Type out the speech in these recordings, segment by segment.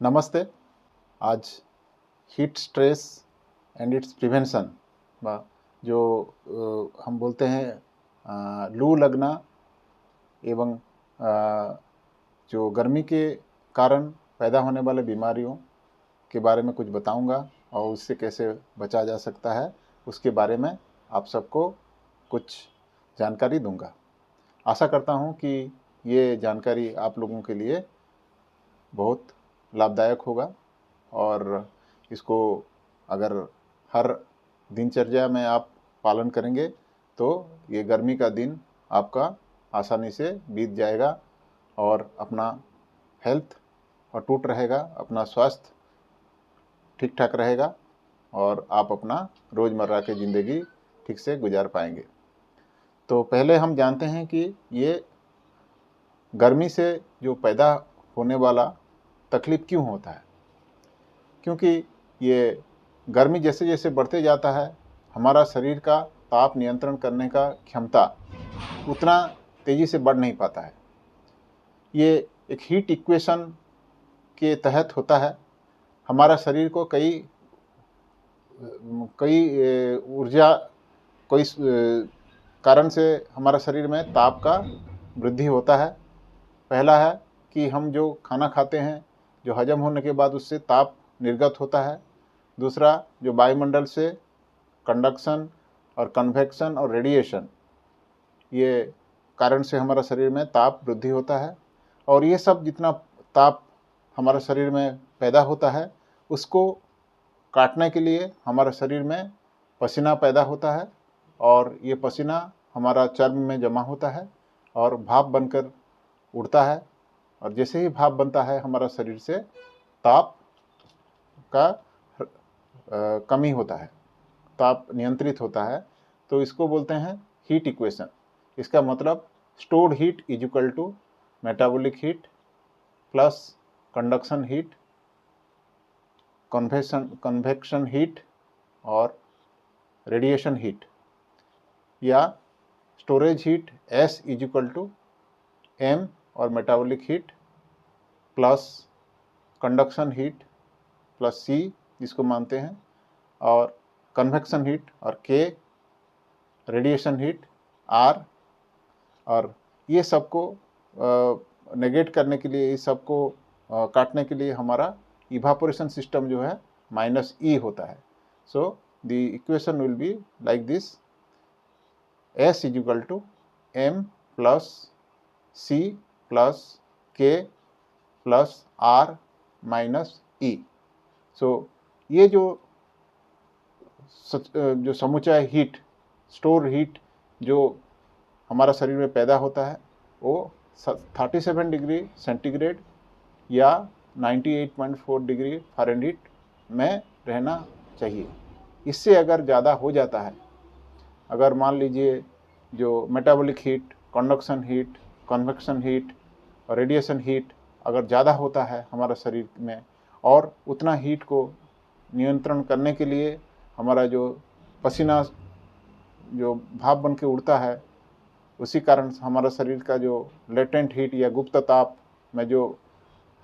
नमस्ते। आज heat stress and it's prevention व जो हम बोलते हैं लू लगना एवं जो गर्मी के कारण पैदा होने वाले बीमारियों के बारे में कुछ बताऊंगा और उससे कैसे बचा जा सकता है उसके बारे में आप सबको कुछ जानकारी दूंगा। आशा करता हूं कि ये जानकारी आप लोगों के लिए बहुत लाभदायक होगा और इसको अगर हर दिनचर्या में आप पालन करेंगे तो ये गर्मी का दिन आपका आसानी से बीत जाएगा और अपना हेल्थ अटूट रहेगा, अपना स्वास्थ्य ठीक ठाक रहेगा और आप अपना रोज़मर्रा की ज़िंदगी ठीक से गुजार पाएंगे। तो पहले हम जानते हैं कि ये गर्मी से जो पैदा होने वाला तकलीफ़ क्यों होता है, क्योंकि ये गर्मी जैसे जैसे बढ़ते जाता है हमारा शरीर का ताप नियंत्रण करने का क्षमता उतना तेज़ी से बढ़ नहीं पाता है। ये एक हीट इक्वेशन के तहत होता है। हमारा शरीर को कई ऊर्जा कोई कारण से हमारा शरीर में ताप का वृद्धि होता है। पहला है कि हम जो खाना खाते हैं, जो हजम होने के बाद उससे ताप निर्गत होता है। दूसरा, जो वायुमंडल से कंडक्शन और कन्वेक्शन और रेडिएशन, ये कारण से हमारा शरीर में ताप वृद्धि होता है। और ये सब जितना ताप हमारे शरीर में पैदा होता है उसको काटने के लिए हमारे शरीर में पसीना पैदा होता है और ये पसीना हमारा चर्म में जमा होता है और भाप बनकर उड़ता है। और जैसे ही भाप बनता है हमारा शरीर से ताप का कमी होता है, ताप नियंत्रित होता है। तो इसको बोलते हैं हीट इक्वेशन। इसका मतलब stored heat is equal to metabolic heat plus conduction heat, convection heat और रेडिएशन हीट, या storage heat S is equal to M और metabolic heat plus conduction heat plus C जिसको मानते हैं, और कन्वेक्शन हीट और K, रेडिएशन हीट R। और ये सबको नेगेट करने के लिए, इस सबको काटने के लिए हमारा इवापोरेशन सिस्टम जो है -E होता है। So the equation will be like this: S is equal to M plus C plus K plus R minus E। So ये जो समुच्चय हीट, स्टोर हीट जो हमारा शरीर में पैदा होता है वो 37 डिग्री सेंटीग्रेड या 98.4 डिग्री फ़ारेनहीट में रहना चाहिए। इससे अगर ज़्यादा हो जाता है, अगर मान लीजिए जो metabolic heat, conduction heat, convection heat और रेडिएशन हीट अगर ज़्यादा होता है हमारा शरीर में, और उतना हीट को नियंत्रण करने के लिए हमारा जो पसीना जो भाप बन के उड़ता है, उसी कारण हमारा शरीर का जो लेटेंट हीट या गुप्त ताप में जो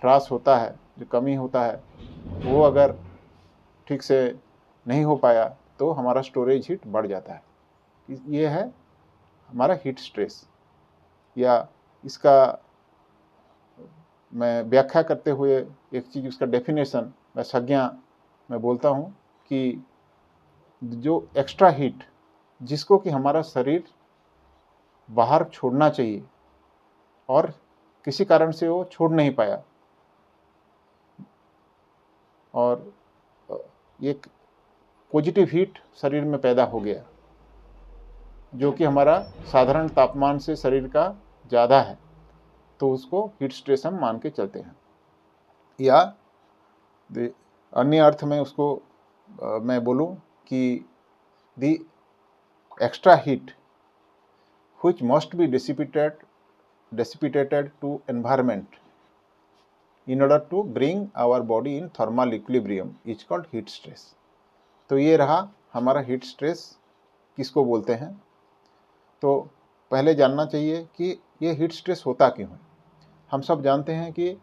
ह्रास होता है, जो कमी होता है, वो अगर ठीक से नहीं हो पाया तो हमारा स्टोरेज हीट बढ़ जाता है। ये है हमारा हीट स्ट्रेस। या इसका मैं व्याख्या करते हुए एक चीज़, उसका डेफिनेशन मैं संज्ञा में बोलता हूँ कि जो एक्स्ट्रा हीट जिसको कि हमारा शरीर बाहर छोड़ना चाहिए और किसी कारण से वो छोड़ नहीं पाया, और एक पॉजिटिव हीट शरीर में पैदा हो गया जो कि हमारा साधारण तापमान से शरीर का ज़्यादा है, तो उसको हीट स्ट्रेस हम मान के चलते हैं। या अन्य अर्थ में उसको मैं बोलूँ कि the extra heat which must be dissipated to environment in order to bring our body in thermal equilibrium is called heat stress। तो ये रहा हमारा हीट स्ट्रेस किसको बोलते हैं। तो पहले जानना चाहिए कि ये हीट स्ट्रेस होता क्यों है। हम सब जानते हैं कि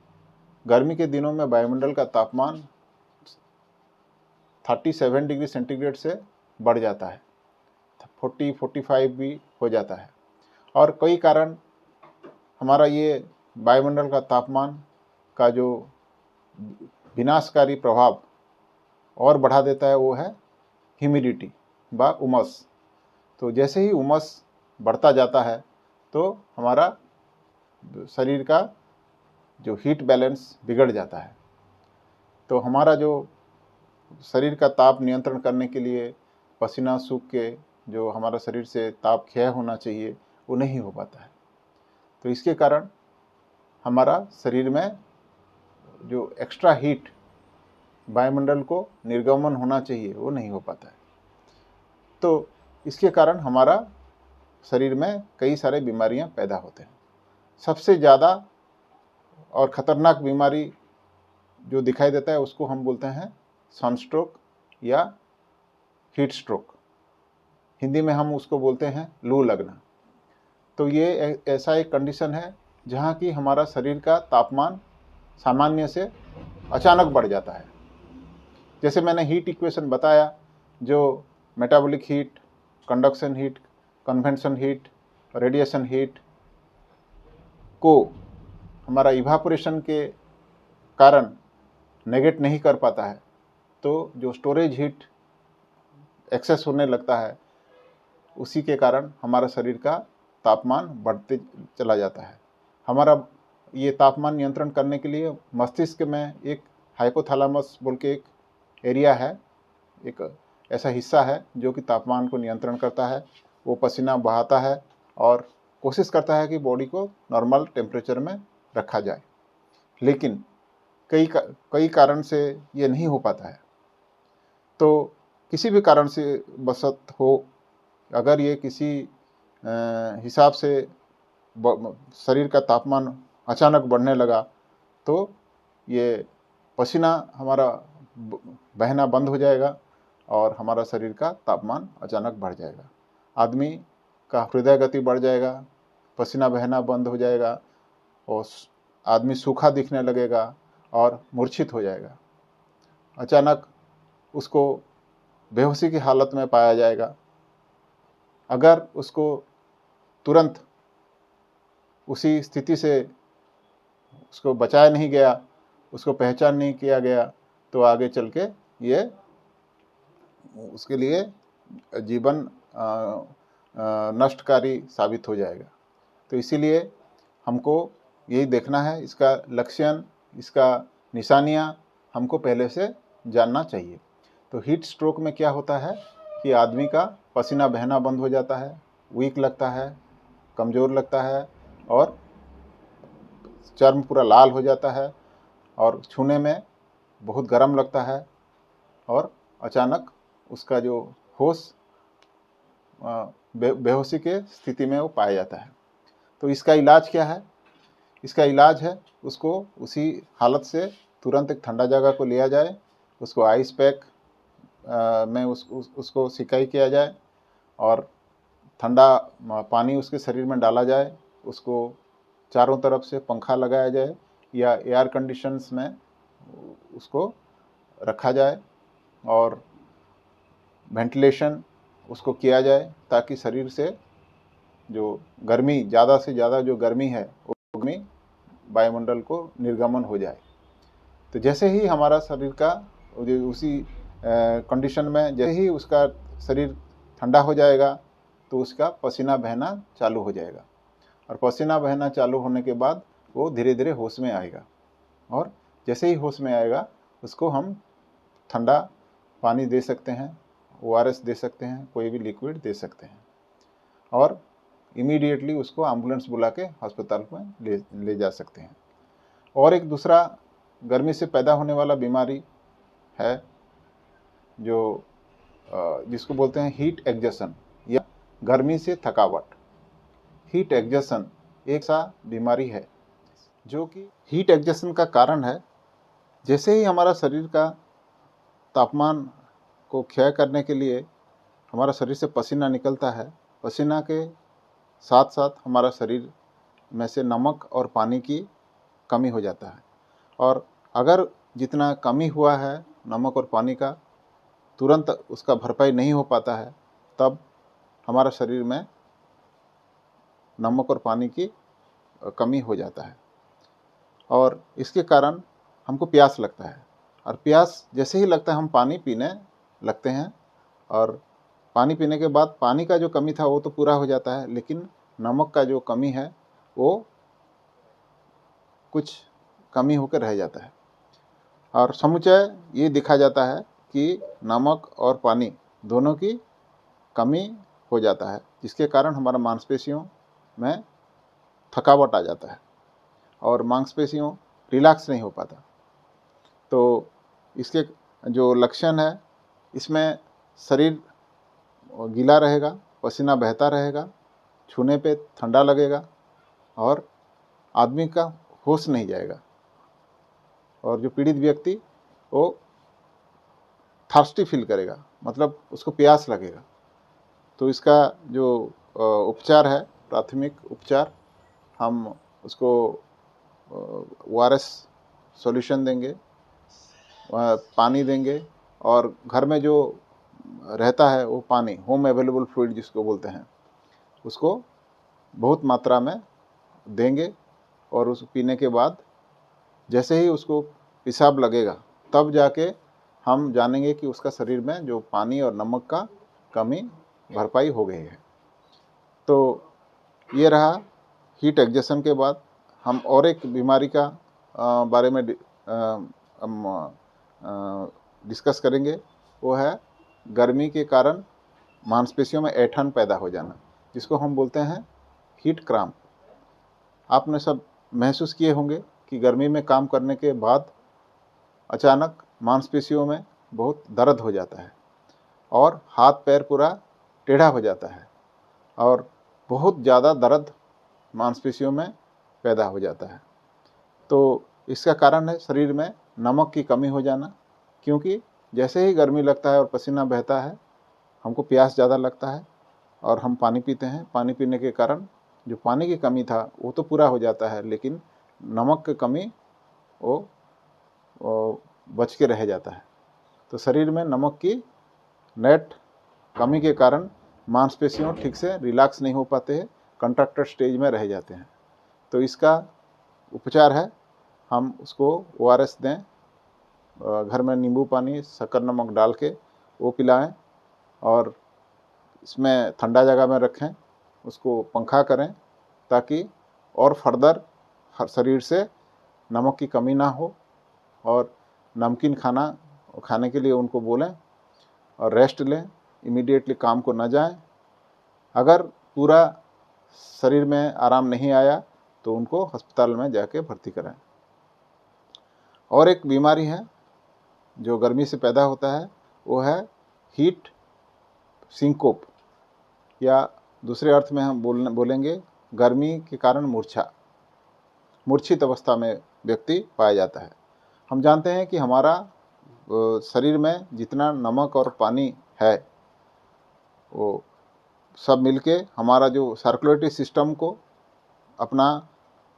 गर्मी के दिनों में वायुमंडल का तापमान 37 डिग्री सेंटीग्रेड से बढ़ जाता है, 40-45 भी हो जाता है। और कई कारण हमारा ये वायुमंडल का तापमान का जो विनाशकारी प्रभाव और बढ़ा देता है वो है ह्यूमिडिटी व उमस। तो जैसे ही उमस बढ़ता जाता है तो हमारा शरीर का जो हीट बैलेंस बिगड़ जाता है। तो हमारा जो शरीर का ताप नियंत्रण करने के लिए पसीना सूख के जो हमारा शरीर से ताप क्षय होना चाहिए वो नहीं हो पाता है। तो इसके कारण हमारा शरीर में जो एक्स्ट्रा हीट वायुमंडल को निर्गमन होना चाहिए वो नहीं हो पाता है। तो इसके कारण हमारा शरीर में कई सारे बीमारियां पैदा होते हैं। सबसे ज़्यादा और ख़तरनाक बीमारी जो दिखाई देता है उसको हम बोलते हैं सनस्ट्रोक या हीट स्ट्रोक। हिंदी में हम उसको बोलते हैं लू लगना। तो ये ऐसा एक कंडीशन है जहाँ की हमारा शरीर का तापमान सामान्य से अचानक बढ़ जाता है। जैसे मैंने हीट इक्वेशन बताया, जो metabolic heat, conduction heat, convection heat, radiation heat को हमारा इवापोरेशन के कारण नेगेट नहीं कर पाता है, तो जो स्टोरेज हीट एक्सेस होने लगता है उसी के कारण हमारा शरीर का तापमान बढ़ते चला जाता है। हमारा ये तापमान नियंत्रण करने के लिए मस्तिष्क में एक हाइपोथैलेमस बोल के एक एरिया है, एक ऐसा हिस्सा है जो कि तापमान को नियंत्रण करता है। वो पसीना बहाता है और कोशिश करता है कि बॉडी को नॉर्मल टेम्परेचर में रखा जाए, लेकिन कई कारण से ये नहीं हो पाता है। तो किसी भी कारण से बशर्त हो, अगर ये किसी हिसाब से शरीर का तापमान अचानक बढ़ने लगा तो ये पसीना हमारा बहना बंद हो जाएगा और हमारा शरीर का तापमान अचानक बढ़ जाएगा। आदमी का हृदय गति बढ़ जाएगा, पसीना बहना बंद हो जाएगा और आदमी सूखा दिखने लगेगा और मूर्छित हो जाएगा। अचानक उसको बेहोशी की हालत में पाया जाएगा। अगर उसको तुरंत उसी स्थिति से उसको बचाया नहीं गया, उसको पहचान नहीं किया गया, तो आगे चल के ये उसके लिए जीवन नष्टकारी साबित हो जाएगा। तो इसीलिए हमको यही देखना है, इसका लक्षण, इसका निशानियाँ हमको पहले से जानना चाहिए। तो हीट स्ट्रोक में क्या होता है कि आदमी का पसीना बहना बंद हो जाता है, वीक लगता है, कमज़ोर लगता है और चर्म पूरा लाल हो जाता है और छूने में बहुत गर्म लगता है और अचानक उसका जो होश बेहोशी के स्थिति में वो पाया जाता है। तो इसका इलाज क्या है? इसका इलाज है उसको उसी हालत से तुरंत एक ठंडा जगह को लिया जाए, उसको आइस पैक में उसको सिकाई किया जाए और ठंडा पानी उसके शरीर में डाला जाए, उसको चारों तरफ से पंखा लगाया जाए या एयर कंडीशंस में उसको रखा जाए और वेंटिलेशन उसको किया जाए ताकि शरीर से जो गर्मी, ज़्यादा से ज़्यादा जो गर्मी है वो गर्मी वायुमंडल को निर्गमन हो जाए। तो जैसे ही हमारा शरीर का उसी कंडीशन में जैसे ही उसका शरीर ठंडा हो जाएगा तो उसका पसीना बहना चालू हो जाएगा और पसीना बहना चालू होने के बाद वो धीरे धीरे होश में आएगा और जैसे ही होश में आएगा उसको हम ठंडा पानी दे सकते हैं, ORS दे सकते हैं, कोई भी लिक्विड दे सकते हैं और इमीडिएटली उसको एम्बुलेंस बुला के अस्पताल में ले जा सकते हैं। और एक दूसरा गर्मी से पैदा होने वाला बीमारी है जो जिसको बोलते हैं हीट एग्जॉशन या गर्मी से थकावट। हीट एग्जॉशन एक सा बीमारी है जो कि हीट एग्जॉशन का कारण है। जैसे ही हमारा शरीर का तापमान को क्षय करने के लिए हमारा शरीर से पसीना निकलता है, पसीना के साथ साथ हमारा शरीर में से नमक और पानी की कमी हो जाता है और अगर जितना कमी हुआ है नमक और पानी का तुरंत उसका भरपाई नहीं हो पाता है, तब हमारा शरीर में नमक और पानी की कमी हो जाता है और इसके कारण हमको प्यास लगता है। और प्यास जैसे ही लगता है हम पानी पीने लगते हैं और पानी पीने के बाद पानी का जो कमी था वो तो पूरा हो जाता है, लेकिन नमक का जो कमी है वो कुछ कमी होकर रह जाता है। और समुचय ये देखा जाता है कि नमक और पानी दोनों की कमी हो जाता है, जिसके कारण हमारा मांसपेशियों में थकावट आ जाता है और मांसपेशियों रिलैक्स नहीं हो पाता। तो इसके जो लक्षण है, इसमें शरीर गीला रहेगा, पसीना बहता रहेगा, छूने पे ठंडा लगेगा और आदमी का होश नहीं जाएगा और जो पीड़ित व्यक्ति वो थर्स्टी फील करेगा, मतलब उसको प्यास लगेगा। तो इसका जो उपचार है, प्राथमिक उपचार, हम उसको ORS सॉल्यूशन देंगे, पानी देंगे और घर में जो रहता है वो पानी, होम अवेलेबल फ्लूइड जिसको बोलते हैं, उसको बहुत मात्रा में देंगे और उस पीने के बाद जैसे ही उसको पेशाब लगेगा तब जाके हम जानेंगे कि उसका शरीर में जो पानी और नमक का कमी भरपाई हो गई है। तो ये रहा हीट एग्जैशन के बाद। हम और एक बीमारी का बारे में डिस्कस करेंगे, वो है गर्मी के कारण मांसपेशियों में ऐंठन पैदा हो जाना, जिसको हम बोलते हैं हीट क्रैम्प। आपने सब महसूस किए होंगे कि गर्मी में काम करने के बाद अचानक मांसपेशियों में बहुत दर्द हो जाता है और हाथ पैर पूरा टेढ़ा हो जाता है और बहुत ज़्यादा दर्द मांसपेशियों में पैदा हो जाता है। तो इसका कारण है शरीर में नमक की कमी हो जाना, क्योंकि जैसे ही गर्मी लगता है और पसीना बहता है, हमको प्यास ज़्यादा लगता है और हम पानी पीते हैं। पानी पीने के कारण जो पानी की कमी था वो तो पूरा हो जाता है, लेकिन नमक की कमी वो बच के रह जाता है। तो शरीर में नमक की नेट कमी के कारण मांसपेशियों ठीक से रिलैक्स नहीं हो पाते हैं, कंट्रैक्टेड स्टेज में रह जाते हैं। तो इसका उपचार है, हम उसको ORS दें, घर में नींबू पानी शक्कर नमक डाल के वो पिलाएं और इसमें ठंडा जगह में रखें, उसको पंखा करें ताकि और फर्दर शरीर से नमक की कमी ना हो। और नमकीन खाना खाने के लिए उनको बोलें और रेस्ट लें, इमीडिएटली काम को न जाएं। अगर पूरा शरीर में आराम नहीं आया तो उनको अस्पताल में जाके भर्ती कराएं। और एक बीमारी है जो गर्मी से पैदा होता है, वो है हीट सिंकोप, या दूसरे अर्थ में हम बोलेंगे गर्मी के कारण मूर्छित अवस्था में व्यक्ति पाया जाता है। हम जानते हैं कि हमारा शरीर में जितना नमक और पानी है वो सब मिलके हमारा जो सर्कुलेटरी सिस्टम को, अपना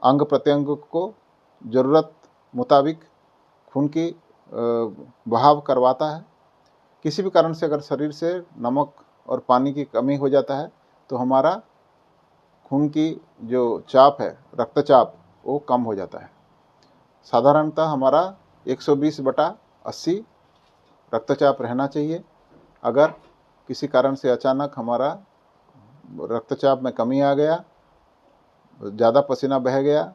अंग प्रत्यंग को ज़रूरत मुताबिक खून की बहाव करवाता है। किसी भी कारण से अगर शरीर से नमक और पानी की कमी हो जाता है तो हमारा खून की जो चाप है, रक्तचाप, वो कम हो जाता है। साधारणतः हमारा 120/80 रक्तचाप रहना चाहिए। अगर किसी कारण से अचानक हमारा रक्तचाप में कमी आ गया, ज़्यादा पसीना बह गया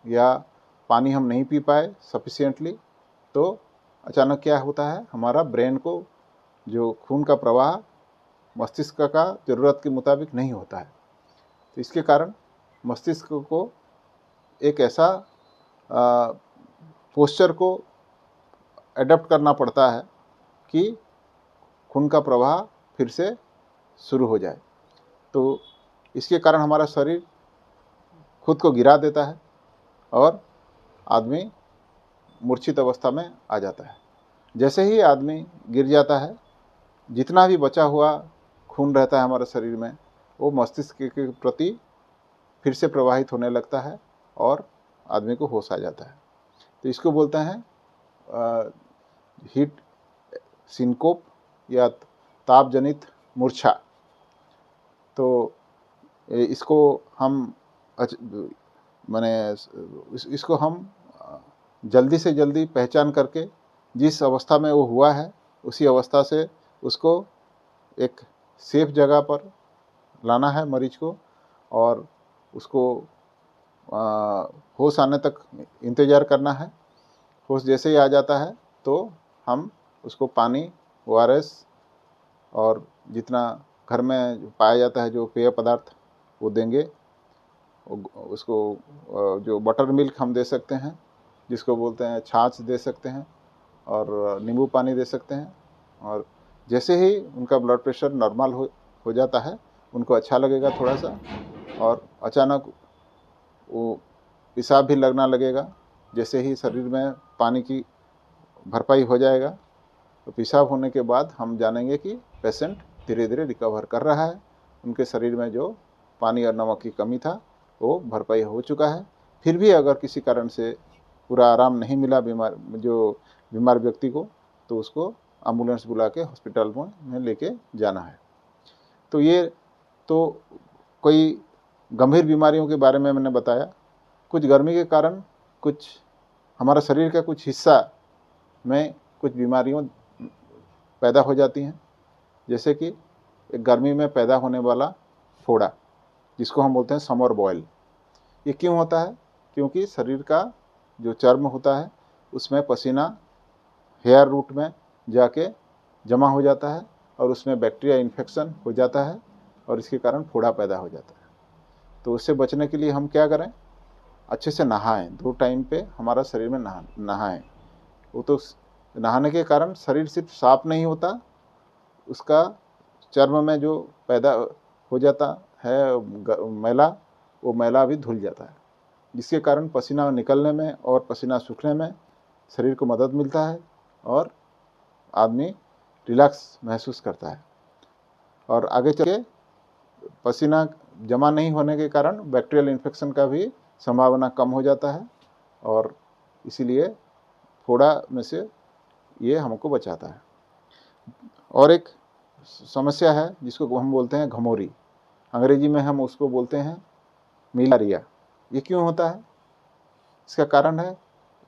या पानी हम नहीं पी पाए सफिशिएंटली, तो अचानक क्या होता है, हमारा ब्रेन को जो खून का प्रवाह मस्तिष्क का ज़रूरत के मुताबिक नहीं होता है। तो इसके कारण मस्तिष्क को एक ऐसा पोस्चर को एडप्ट करना पड़ता है कि खून का प्रवाह फिर से शुरू हो जाए। तो इसके कारण हमारा शरीर खुद को गिरा देता है और आदमी मूर्छित अवस्था में आ जाता है। जैसे ही आदमी गिर जाता है, जितना भी बचा हुआ खून रहता है हमारे शरीर में, वो मस्तिष्क के प्रति फिर से प्रवाहित होने लगता है और आदमी को होश आ जाता है। तो इसको बोलते हैं हीट सिनकोप या ताप जनित मूर्छा। तो इसको हम माने इसको हम जल्दी से जल्दी पहचान करके जिस अवस्था में वो हुआ है उसी अवस्था से उसको एक सेफ जगह पर लाना है मरीज को, और उसको होश आने तक इंतज़ार करना है। होश जैसे ही आ जाता है तो हम उसको पानी, ORS और जितना घर में पाया जाता है जो पेय पदार्थ वो देंगे। उसको जो बटर मिल्क हम दे सकते हैं, जिसको बोलते हैं छाछ दे सकते हैं, और नींबू पानी दे सकते हैं। और जैसे ही उनका ब्लड प्रेशर नॉर्मल हो जाता है, उनको अच्छा लगेगा थोड़ा सा, और अचानक वो पेशाब भी लगना लगेगा। जैसे ही शरीर में पानी की भरपाई हो जाएगा तो पेशाब होने के बाद हम जानेंगे कि पेशेंट धीरे धीरे रिकवर कर रहा है, उनके शरीर में जो पानी और नमक की कमी था वो भरपाई हो चुका है। फिर भी अगर किसी कारण से पूरा आराम नहीं मिला बीमार व्यक्ति को, तो उसको एम्बुलेंस बुला के हॉस्पिटल में लेके जाना है। तो ये तो कोई गंभीर बीमारियों के बारे में मैंने बताया। कुछ गर्मी के कारण कुछ हमारा शरीर का कुछ हिस्सा में कुछ बीमारियां पैदा हो जाती हैं, जैसे कि एक गर्मी में पैदा होने वाला फोड़ा, जिसको हम बोलते हैं समर बॉयल। ये क्यों होता है? क्योंकि शरीर का जो चर्म होता है उसमें पसीना हेयर रूट में जाके जमा हो जाता है और उसमें बैक्टीरिया इन्फेक्शन हो जाता है, और इसके कारण फोड़ा पैदा हो जाता है। तो उससे बचने के लिए हम क्या करें? अच्छे से नहाएं, 2 टाइम पे हमारा शरीर में नहाएं। वो तो नहाने के कारण शरीर सिर्फ साफ नहीं होता, उसका चर्म में जो पैदा हो जाता है मैला, वो मैला भी धुल जाता है, जिसके कारण पसीना निकलने में और पसीना सूखने में शरीर को मदद मिलता है और आदमी रिलैक्स महसूस करता है। और आगे चल के पसीना जमा नहीं होने के कारण बैक्टीरियल इन्फेक्शन का भी संभावना कम हो जाता है, और इसीलिए फोड़ा में से ये हमको बचाता है। और एक समस्या है जिसको हम बोलते हैं घमौरी, अंग्रेजी में हम उसको बोलते हैं मिलारिया। ये क्यों होता है? इसका कारण है,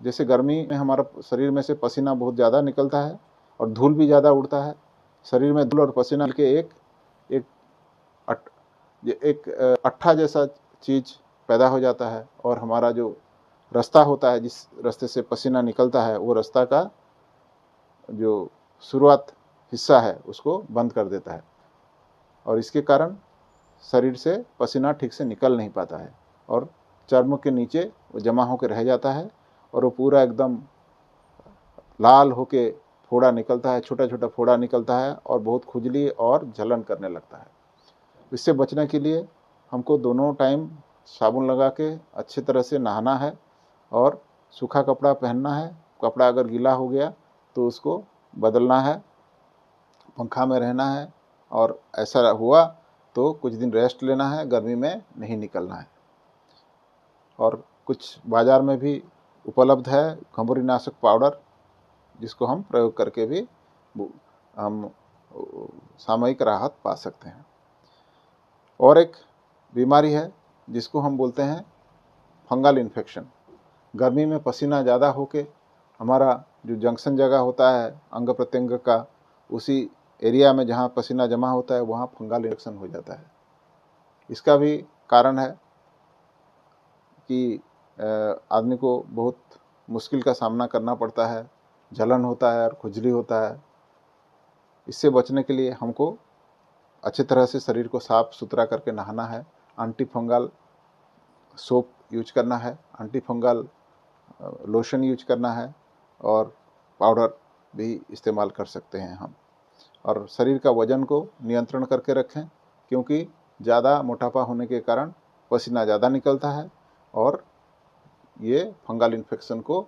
जैसे गर्मी में हमारा शरीर में से पसीना बहुत ज़्यादा निकलता है और धूल भी ज़्यादा उड़ता है। शरीर में धूल और पसीना के एक अट्ठा जैसा चीज़ पैदा हो जाता है, और हमारा जो रास्ता होता है, जिस रास्ते से पसीना निकलता है, वो रास्ता का जो शुरुआत हिस्सा है उसको बंद कर देता है, और इसके कारण शरीर से पसीना ठीक से निकल नहीं पाता है और चर्म के नीचे वो जमा होकर रह जाता है, और वो पूरा एकदम लाल होके फोड़ा निकलता है, छोटा छोटा फोड़ा निकलता है और बहुत खुजली और जलन करने लगता है। इससे बचने के लिए हमको दोनों टाइम साबुन लगा के अच्छी तरह से नहाना है और सूखा कपड़ा पहनना है। कपड़ा अगर गीला हो गया तो उसको बदलना है, पंखा में रहना है, और ऐसा हुआ तो कुछ दिन रेस्ट लेना है, गर्मी में नहीं निकलना है। और कुछ बाज़ार में भी उपलब्ध है घमौरीनाशक पाउडर, जिसको हम प्रयोग करके भी हम सामयिक राहत पा सकते हैं। और एक बीमारी है जिसको हम बोलते हैं फंगल इन्फेक्शन। गर्मी में पसीना ज़्यादा होके हमारा जो जंक्शन जगह होता है अंग प्रत्यंग का, उसी एरिया में जहाँ पसीना जमा होता है वहाँ फंगल इन्फेक्शन हो जाता है। इसका भी कारण है कि आदमी को बहुत मुश्किल का सामना करना पड़ता है, जलन होता है और खुजली होता है। इससे बचने के लिए हमको अच्छी तरह से शरीर को साफ सुथरा करके नहाना है, एंटी फंगल सोप यूज करना है, एंटी फंगल लोशन यूज करना है, और पाउडर भी इस्तेमाल कर सकते हैं हम। और शरीर का वज़न को नियंत्रण करके रखें, क्योंकि ज़्यादा मोटापा होने के कारण पसीना ज़्यादा निकलता है और ये फंगल इन्फेक्शन को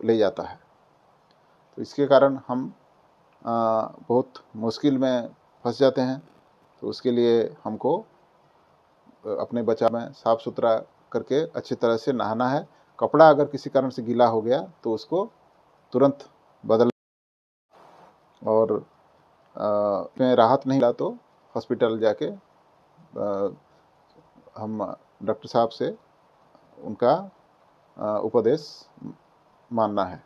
ले जाता है। तो इसके कारण हम बहुत मुश्किल में फंस जाते हैं। तो उसके लिए हमको अपने बचाव में साफ़ सुथरा करके अच्छी तरह से नहाना है, कपड़ा अगर किसी कारण से गीला हो गया तो उसको तुरंत बदल, और में राहत नहीं मिला तो हॉस्पिटल जाके हम डॉक्टर साहब से उनका उपदेश मानना है।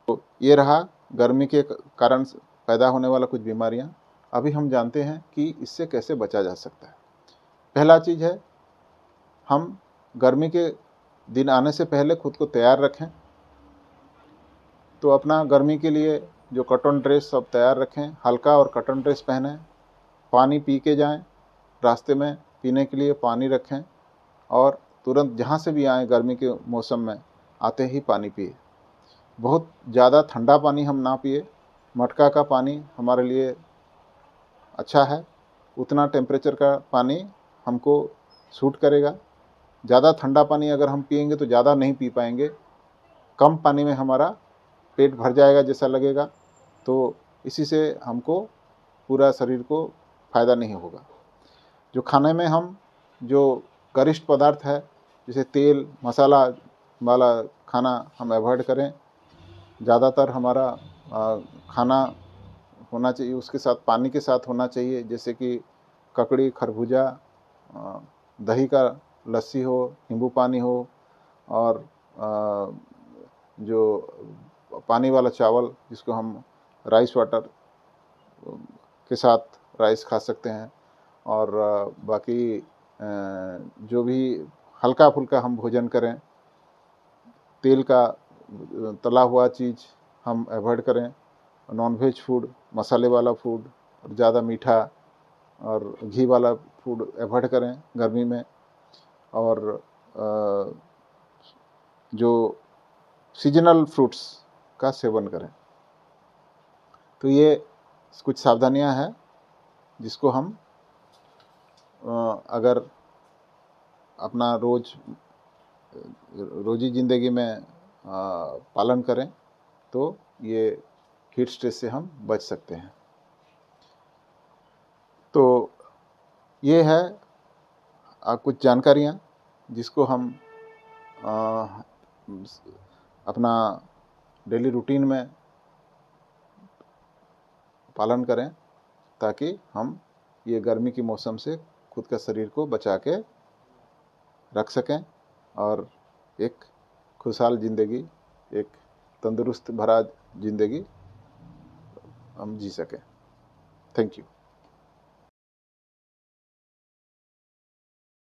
तो ये रहा गर्मी के कारण पैदा होने वाला कुछ बीमारियां। अभी हम जानते हैं कि इससे कैसे बचा जा सकता है। पहला चीज़ है, हम गर्मी के दिन आने से पहले खुद को तैयार रखें। तो अपना गर्मी के लिए जो कॉटन ड्रेस सब तैयार रखें, हल्का और कॉटन ड्रेस पहनें, पानी पी के जाएं, रास्ते में पीने के लिए पानी रखें, और तुरंत जहाँ से भी आएँ गर्मी के मौसम में आते ही पानी पिए। बहुत ज़्यादा ठंडा पानी हम ना पिए, मटका का पानी हमारे लिए अच्छा है, उतना टेम्परेचर का पानी हमको सूट करेगा। ज़्यादा ठंडा पानी अगर हम पिएंगे तो ज़्यादा नहीं पी पाएंगे, कम पानी में हमारा पेट भर जाएगा जैसा लगेगा, तो इसी से हमको पूरा शरीर को फ़ायदा नहीं होगा। जो खाने में हम जो गरिष्ठ पदार्थ है, जैसे तेल मसाला वाला खाना हम अवॉइड करें। ज़्यादातर हमारा खाना होना चाहिए, उसके साथ पानी के साथ होना चाहिए, जैसे कि ककड़ी, खरबूजा, दही का लस्सी हो, नींबू पानी हो, और जो पानी वाला चावल जिसको हम राइस वाटर के साथ राइस खा सकते हैं। और बाकी जो भी हल्का फुल्का हम भोजन करें, तेल का तला हुआ चीज़ हम अवॉइड करें, नॉनवेज फूड, मसाले वाला फूड, और ज़्यादा मीठा और घी वाला फूड अवॉइड करें गर्मी में। और जो सीजनल फ्रूट्स का सेवन करें। तो ये कुछ सावधानियां हैं जिसको हम अगर अपना रोज़ी ज़िंदगी में पालन करें तो ये हीट स्ट्रेस से हम बच सकते हैं। तो ये है कुछ जानकारियाँ जिसको हम अपना डेली रूटीन में पालन करें, ताकि हम ये गर्मी के मौसम से खुद का शरीर को बचा के रख सकें और एक खुशहाल ज़िंदगी, एक तंदुरुस्त भरा ज़िंदगी हम जी सकें। Thank you.